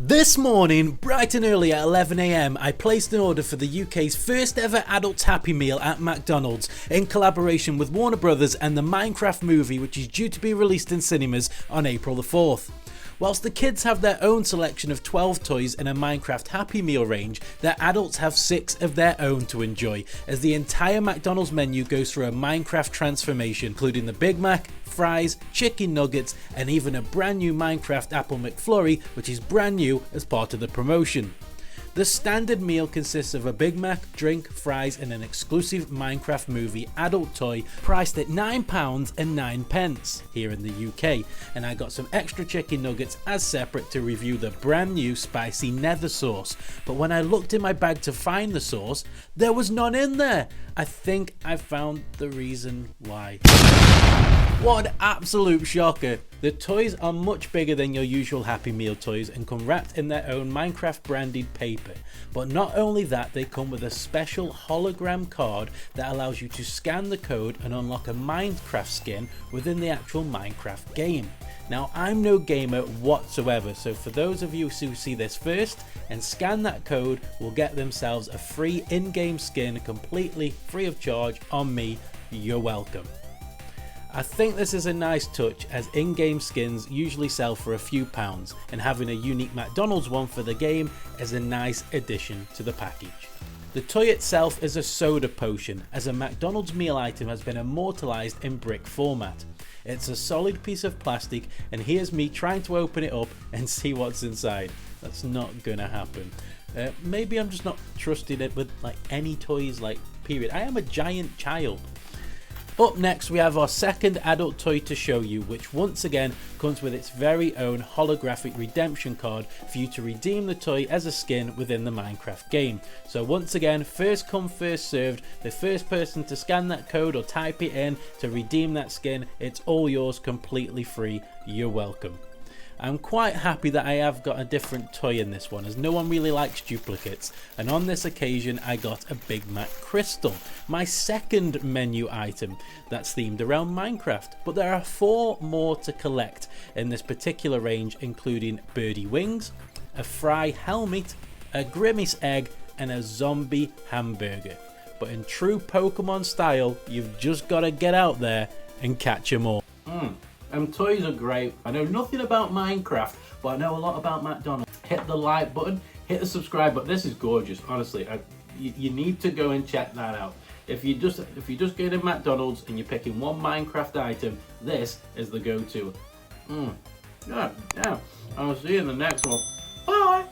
This morning, bright and early at 11 AM, I placed an order for the UK's first ever adult Happy Meal at McDonald's in collaboration with Warner Brothers and the Minecraft movie, which is due to be released in cinemas on April the 4th. Whilst the kids have their own selection of 12 toys in a Minecraft Happy Meal range, their adults have 6 of their own to enjoy, as the entire McDonald's menu goes through a Minecraft transformation, including the Big Mac, fries, chicken nuggets, and even a brand new Minecraft Apple McFlurry, which is brand new as part of the promotion. The standard meal consists of a Big Mac, drink, fries, and an exclusive Minecraft movie adult toy priced at £9.09 here in the UK, and I got some extra chicken nuggets as separate to review the brand new spicy nether sauce, but when I looked in my bag to find the sauce, there was none in there. I think I found the reason why. What an absolute shocker. The toys are much bigger than your usual Happy Meal toys and come wrapped in their own Minecraft branded paper. But not only that, they come with a special hologram card that allows you to scan the code and unlock a Minecraft skin within the actual Minecraft game. Now, I'm no gamer whatsoever, so for those of you who see this first and scan that code will get themselves a free in-game skin completely free of charge on me. You're welcome. I think this is a nice touch, as in-game skins usually sell for a few pounds, and having a unique McDonald's one for the game is a nice addition to the package. The toy itself is a soda potion, as a McDonald's meal item has been immortalised in brick format. It's a solid piece of plastic, and here's me trying to open it up and see what's inside. That's not gonna happen. Maybe I'm just not trusting it with any toys, period. I am a giant child. Up next, we have our second adult toy to show you, which once again comes with its very own holographic redemption card for you to redeem the toy as a skin within the Minecraft game. So once again, first come first served, the first person to scan that code or type it in to redeem that skin, it's all yours completely free. You're welcome. I'm quite happy that I have got a different toy in this one, as no one really likes duplicates, and on this occasion I got a Big Mac Crystal, my second menu item that's themed around Minecraft. But there are 4 more to collect in this particular range, including birdie wings, a fry helmet, a grimace egg, and a zombie hamburger. But in true Pokemon style, you've just got to get out there and catch them all. Toys are great. I know nothing about Minecraft, but I know a lot about McDonald's. Hit the like button, hit the subscribe button. This is gorgeous, honestly. You need to go and check that out. If you just go to McDonald's and you're picking one Minecraft item, this is the go-to. Yeah. I'll see you in the next one. Bye.